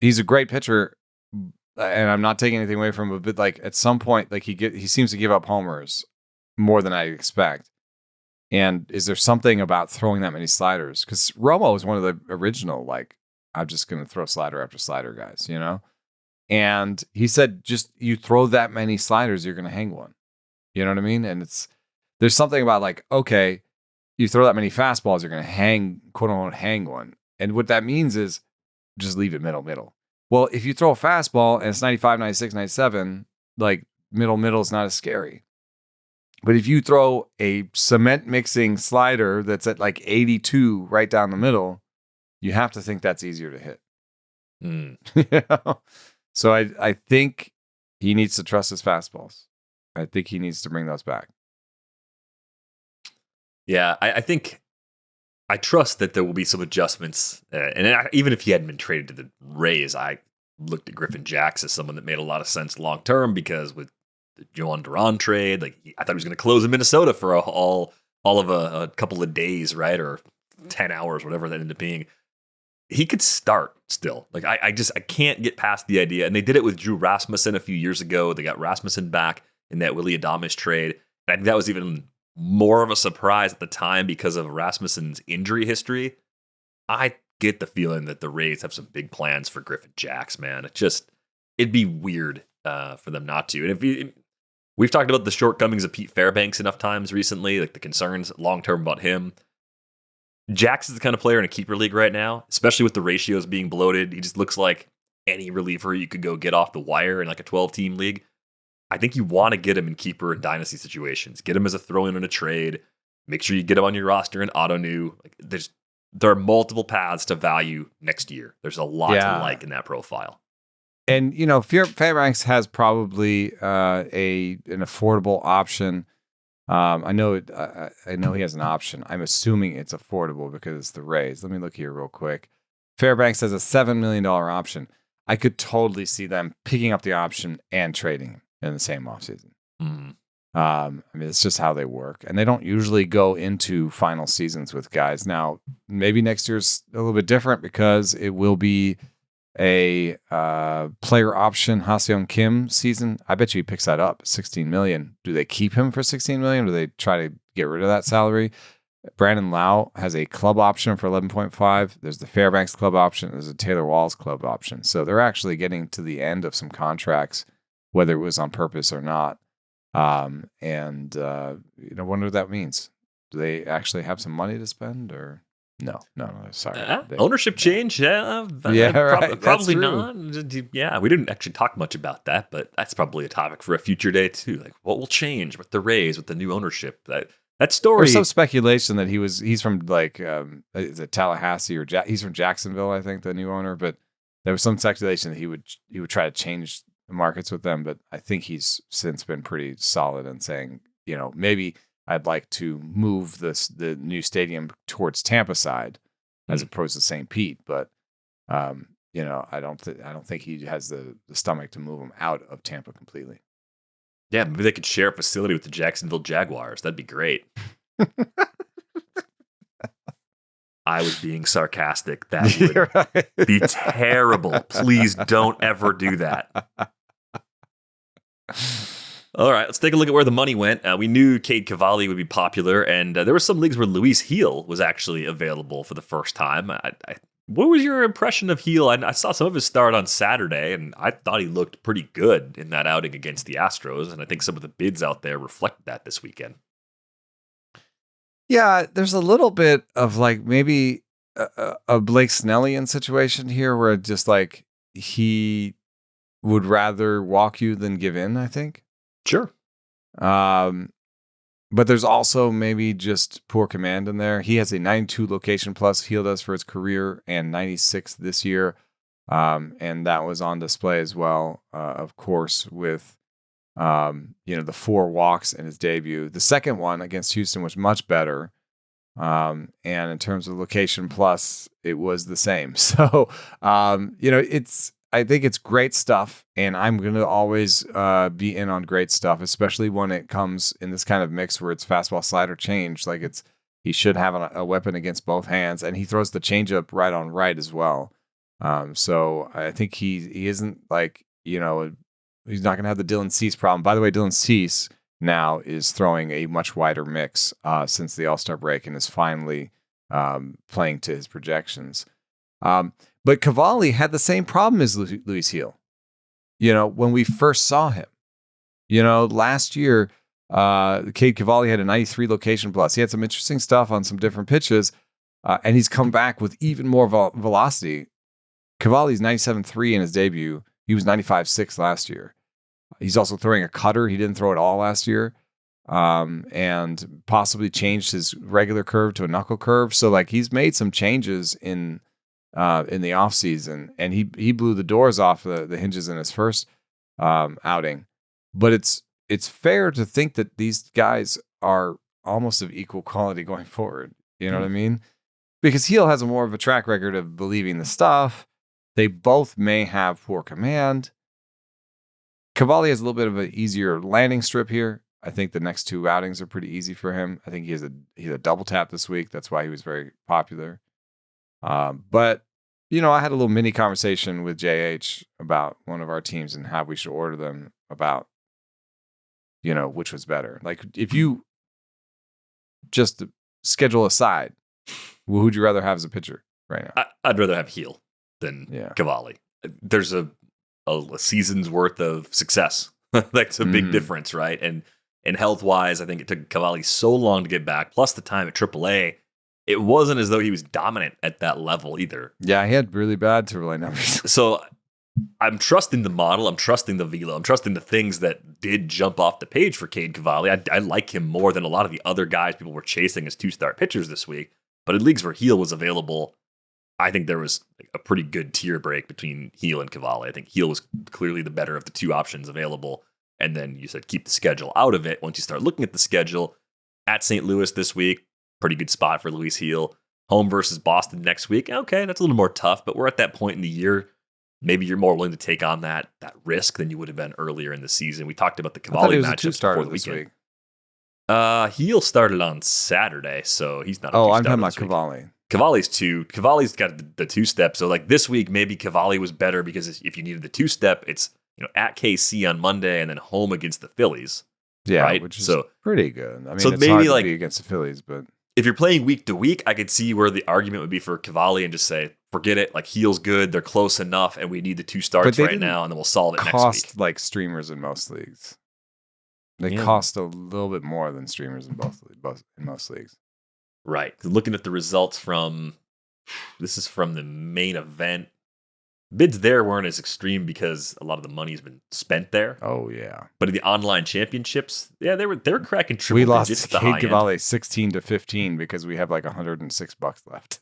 he's a great pitcher, and I'm not taking anything away from him, but like at some point, like he seems to give up homers more than I expect. And is there something about throwing that many sliders? Because Romo was one of the original, like, I'm just going to throw slider after slider guys, And he said, just you throw that many sliders, you're going to hang one. You know what I mean? And there's something about like, okay, you throw that many fastballs, you're going to hang, quote unquote, hang one. And what that means is just leave it middle. Well, if you throw a fastball and it's 95, 96, 97, like middle is not as scary. But if you throw a cement mixing slider that's at like 82 right down the middle, you have to think that's easier to hit. You know? So I think he needs to trust his fastballs. I think he needs to bring those back. Yeah, I think I trust that there will be some adjustments. Even if he hadn't been traded to the Rays, I looked at Griffin Jax as someone that made a lot of sense long term because with the Joan Duran trade, like I thought he was going to close in Minnesota for all of a couple of days, right? Or 10 hours, whatever that ended up being. He could start still. Like I can't get past the idea. And they did it with Drew Rasmussen a few years ago. They got Rasmussen back in that Willy Adames trade. And I think that was even more of a surprise at the time because of Rasmussen's injury history. I get the feeling that the Rays have some big plans for Griffin Jax, man. It'd be weird for them not to. And we've talked about the shortcomings of Pete Fairbanks enough times recently, like the concerns long-term about him. Jax is the kind of player in a keeper league right now, especially with the ratios being bloated. He just looks like any reliever you could go get off the wire in like a 12-team league. I think you want to get him in keeper and dynasty situations. Get him as a throw-in a trade. Make sure you get him on your roster in auto-new. Like, there are multiple paths to value next year. There's a lot to like in that profile. And, you know, Fairbanks has probably an affordable option. I know he has an option. I'm assuming it's affordable because it's the Rays. Let me look here real quick. Fairbanks has a $7 million option. I could totally see them picking up the option and trading him in the same offseason. I mean, it's just how they work. And they don't usually go into final seasons with guys. Now, maybe next year's a little bit different because it will be a player option Ha-Seong Kim season. I bet you he picks that up, $16 million. Do they keep him for $16 million? Or do they try to get rid of that salary? Brandon Lau has a club option for 11.5. There's the Fairbanks club option. There's a Taylor Walls club option. So they're actually getting to the end of some contracts, whether it was on purpose or not. You know, wonder what that means. Do they actually have some money to spend or no, sorry. Ownership change? Yeah. Right. Probably not. Yeah, we didn't actually talk much about that, but that's probably a topic for a future day too. Like what will change with the Rays, with the new ownership? That story. There's some speculation that he's from like, is it Tallahassee or he's from Jacksonville, I think, the new owner, but there was some speculation that he would try to change the markets with them, but I think he's since been pretty solid in saying, you know, maybe I'd like to move the new stadium towards Tampa side as opposed to St. Pete, but you know, I don't think he has the stomach to move them out of Tampa completely. Yeah, maybe they could share a facility with the Jacksonville Jaguars. That'd be great. I was being sarcastic. That would be terrible. Please don't ever do that. All right, let's take a look at where the money went. We knew Cade Cavalli would be popular, and there were some leagues where Luis Heel was actually available for the first time. What was your impression of Heel? I saw some of his start on Saturday, and I thought he looked pretty good in that outing against the Astros, and I think some of the bids out there reflected that this weekend. Yeah, there's a little bit of like maybe a Blake Snellian situation here where just like he would rather walk you than give in, I think. Sure. But there's also maybe just poor command in there. He has a 92 location plus Heel does for his career and 96 this year. And that was on display as well, of course, with you know, the 4 walks in his debut. The second one against Houston was much better. And in terms of location plus, it was the same. So, you know, I think it's great stuff, and I'm going to always be in on great stuff, especially when it comes in this kind of mix where it's fastball slider change. Like he should have a weapon against both hands, and he throws the changeup right on right as well. So I think he isn't like, you know, he's not going to have the Dylan Cease problem. By the way, Dylan Cease now is throwing a much wider mix since the All-Star break and is finally playing to his projections. But Cavalli had the same problem as Luis Heel, you know, when we first saw him. You know, last year, Cade Cavalli had a 93 location plus. He had some interesting stuff on some different pitches, and he's come back with even more velocity. Cavalli's 97.3 in his debut. He was 95.6 last year. He's also throwing a cutter. He didn't throw it all last year. And possibly changed his regular curve to a knuckle curve. So like he's made some changes in the offseason, and he blew the doors off the hinges in his first outing. But it's fair to think that these guys are almost of equal quality going forward. You know what I mean? Because Heel has more of a track record of believing the stuff. They both may have poor command. Cavalli has a little bit of an easier landing strip here. I think the next two outings are pretty easy for him. I think he's a double tap this week. That's why he was very popular. But, you know, I had a little mini conversation with JH about one of our teams and how we should order them about, you know, which was better. Like, if you just schedule aside, who'd you rather have as a pitcher right now? I'd rather have Heel than Cavalli. There's a season's worth of success. That's a big difference, right? And health-wise, I think it took Cavalli so long to get back, plus the time at AAA, it wasn't as though he was dominant at that level either. Yeah, he had really bad AAA numbers. So I'm trusting the model, I'm trusting the velo, I'm trusting the things that did jump off the page for Cade Cavalli. I like him more than a lot of the other guys people were chasing as two-start pitchers this week. But in leagues where Heel was available, I think there was a pretty good tier break between Heel and Cavalli. I think Heel was clearly the better of the two options available. And then you said keep the schedule out of it. Once you start looking at the schedule, at St. Louis this week, pretty good spot for Luis Heel. Home versus Boston next week. Okay, that's a little more tough, but we're at that point in the year. Maybe you're more willing to take on that risk than you would have been earlier in the season. We talked about the Cavalli matchups before the weekend. Heel started on Saturday, so he's not. I'm talking about Cavalli. Cavalli's two. Cavalli's got the two-step. So like this week, maybe Cavalli was better because if you needed the two-step, it's at KC on Monday and then home against the Phillies. Yeah, right? Which is pretty good. I mean, so it's maybe hard like to be against the Phillies, but if you're playing week to week, I could see where the argument would be for Cavalli and just say, forget it. Like Heel's good, they're close enough, and we need the two starts right now, and then we'll solve it next week. Cost like streamers in most leagues. They cost a little bit more than streamers in most leagues. Right. Looking at the results from the main event. Bids there weren't as extreme because a lot of the money's been spent there. Oh yeah. But in the online championships, they were cracking triple we lost digits. Cade Cavalli 16-15 because we have like $106 left.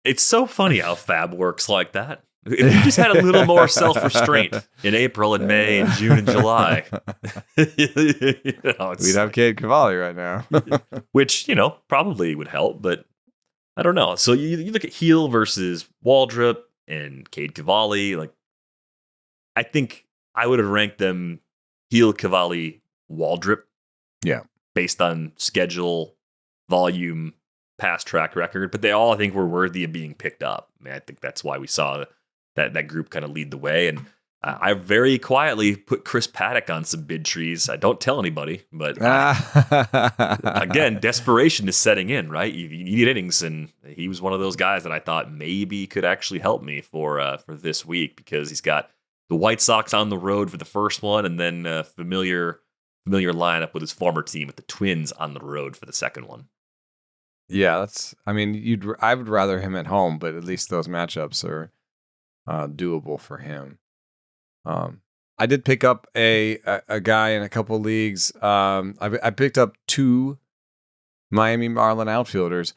It's so funny how Fab works like that. If you just had a little more self-restraint in April and May and June and July, we'd have Cade Cavalli right now. Which, probably would help, but I don't know. So you look at Heel versus Waldrep and Cade Cavalli. Like, I think I would have ranked them Heel, Cavalli, Waldrep. Yeah. Based on schedule, volume, past track record. But they all, I think, were worthy of being picked up. I mean, I think that's why we saw that group kind of lead the way. And I very quietly put Chris Paddock on some bid trees. I don't tell anybody, but again, desperation is setting in, right? You need innings, and he was one of those guys that I thought maybe could actually help me for this week because he's got the White Sox on the road for the first one, and then a familiar lineup with his former team with the Twins on the road for the second one. Yeah, I would rather him at home, but at least those matchups are doable for him. I did pick up a guy in a couple leagues. I picked up 2 Miami Marlin outfielders,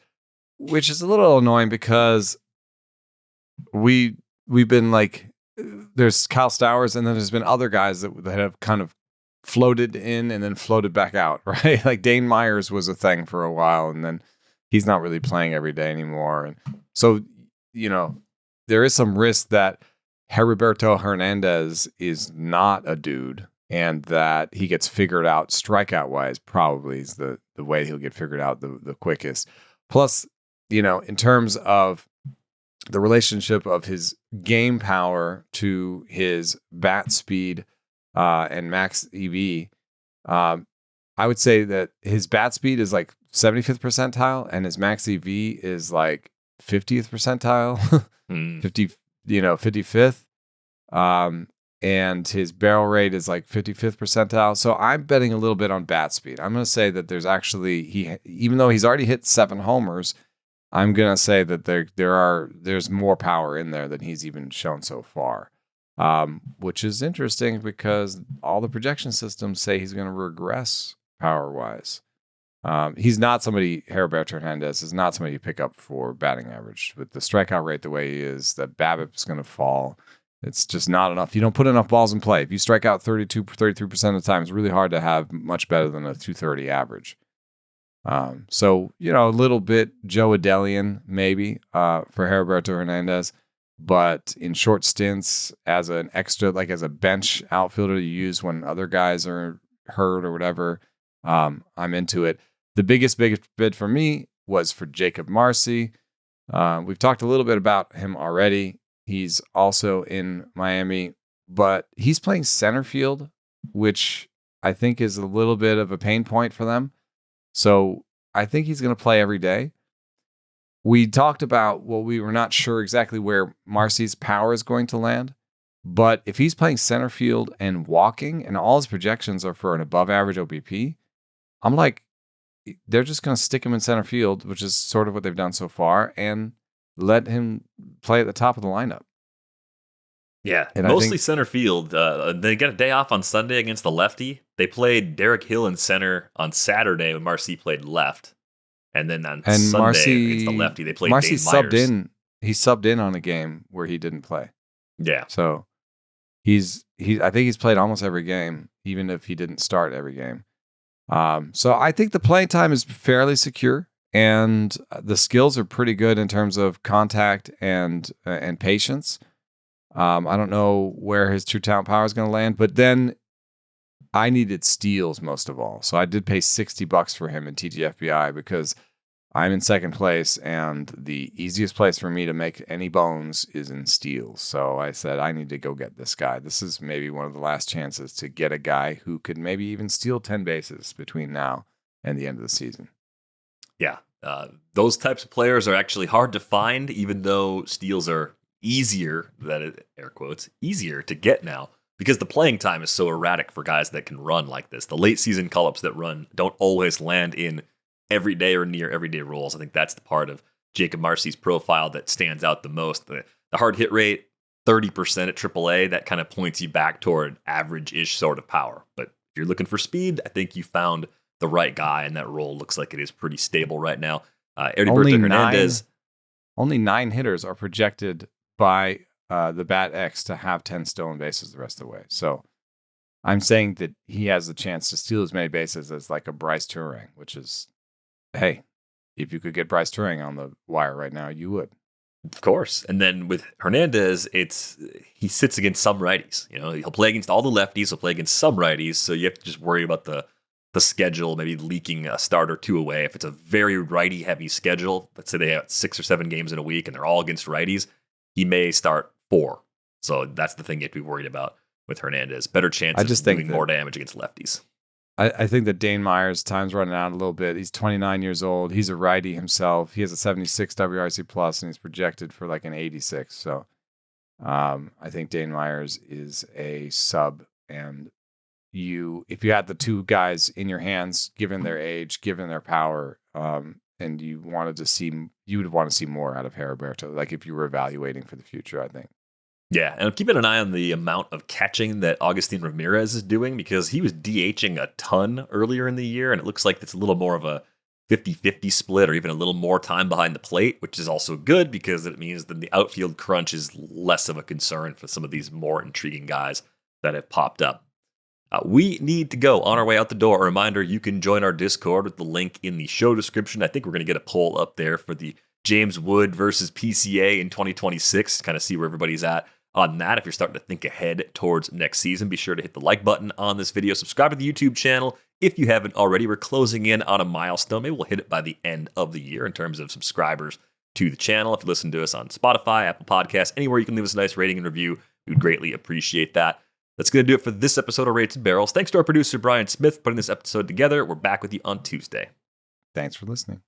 which is a little annoying because we've been like, there's Kyle Stowers, and then there's been other guys that have kind of floated in and then floated back out, right? Like Dane Myers was a thing for a while, and then he's not really playing every day anymore. And so, there is some risk that Heriberto Hernandez is not a dude, and that he gets figured out strikeout wise. Probably is the way he'll get figured out the quickest. Plus, in terms of the relationship of his game power to his bat speed and max EV, I would say that his bat speed is like 75th percentile, and his max EV is like 50th percentile, 55th. And his barrel rate is like 55th percentile. So I'm betting a little bit on bat speed. I'm going to say that there's actually, even though he's already hit 7 homers, I'm gonna say that there's more power in there than he's even shown so far, which is interesting because all the projection systems say he's going to regress power wise. He's not somebody. Heriberto Hernandez is not somebody you pick up for batting average with the strikeout rate the way he is. That BABIP is going to fall. It's just not enough. You don't put enough balls in play. If you strike out 33% of the time, it's really hard to have much better than a 230 average. So, a little bit Joe Adellian maybe for Heriberto Hernandez, but in short stints as an extra, like as a bench outfielder you use when other guys are hurt or whatever, I'm into it. The biggest bid for me was for Jakob Marsee. We've talked a little bit about him already. He's also in Miami, but he's playing center field, which I think is a little bit of a pain point for them. So I think he's going to play every day. We talked about, we were not sure exactly where Marsee's power is going to land, but if he's playing center field and walking and all his projections are for an above average OBP, I'm like, they're just going to stick him in center field, which is sort of what they've done so far, and let him play at the top of the lineup. Yeah, and mostly center field. They get a day off on Sunday against the lefty. They played Derek Hill in center on Saturday when Marsee played left. And then on Sunday against the lefty, they played Marsee Dane Myers. He subbed in on a game where he didn't play. Yeah. So I think he's played almost every game, even if he didn't start every game. So I think the playing time is fairly secure, and the skills are pretty good in terms of contact and patience. I don't know where his true talent power is going to land, but then I needed steals most of all. So I did pay $60 for him in TGFBI because I'm in second place, and the easiest place for me to make any bones is in steals. So I said, I need to go get this guy. This is maybe one of the last chances to get a guy who could maybe even steal 10 bases between now and the end of the season. Yeah. Those types of players are actually hard to find, even though steals are easier, air quotes, easier to get now, because the playing time is so erratic for guys that can run like this. The late season call-ups that run don't always land in everyday or near everyday roles. I think that's the part of Jakob Marsee's profile that stands out the most. The hard hit rate, 30% at AAA, that kind of points you back toward average-ish sort of power. But if you're looking for speed, I think you found the right guy, and that role looks like it is pretty stable right now. Heriberto Hernandez. Only 9 hitters are projected by the Bat X to have 10 stolen bases the rest of the way. So I'm saying that he has the chance to steal as many bases as like a Bryce Turing, which is, hey, if you could get Bryce Turing on the wire right now, you would. Of course. And then with Hernandez, he sits against some righties. He'll play against all the lefties, he'll play against some righties, so you have to just worry about the schedule, maybe leaking a start or two away. If it's a very righty-heavy schedule, let's say they have 6 or 7 games in a week and they're all against righties, he may start 4. So that's the thing you have to be worried about with Hernandez. Better chances of doing more damage against lefties. I think that Dane Myers' time's running out a little bit. He's 29 years old. He's a righty himself. He has a 76 WRC plus, and he's projected for like an 86. So I think Dane Myers is a sub. And if you had the two guys in your hands, given their age, given their power, and you would want to see more out of Heriberto, like if you were evaluating for the future, I think. Yeah, and I'm keeping an eye on the amount of catching that Agustin Ramirez is doing, because he was DHing a ton earlier in the year, and it looks like it's a little more of a 50-50 split, or even a little more time behind the plate, which is also good because it means that the outfield crunch is less of a concern for some of these more intriguing guys that have popped up. We need to go on our way out the door. A reminder, you can join our Discord with the link in the show description. I think we're going to get a poll up there for the James Wood versus PCA in 2026 to kind of see where everybody's at on that. If you're starting to think ahead towards next season, be sure to hit the like button on this video. Subscribe to the YouTube channel if you haven't already. We're closing in on a milestone. Maybe we'll hit it by the end of the year in terms of subscribers to the channel. If you listen to us on Spotify, Apple Podcasts, anywhere you can leave us a nice rating and review, we would greatly appreciate that. That's going to do it for this episode of Rates and Barrels. Thanks to our producer, Brian Smith, putting this episode together. We're back with you on Tuesday. Thanks for listening.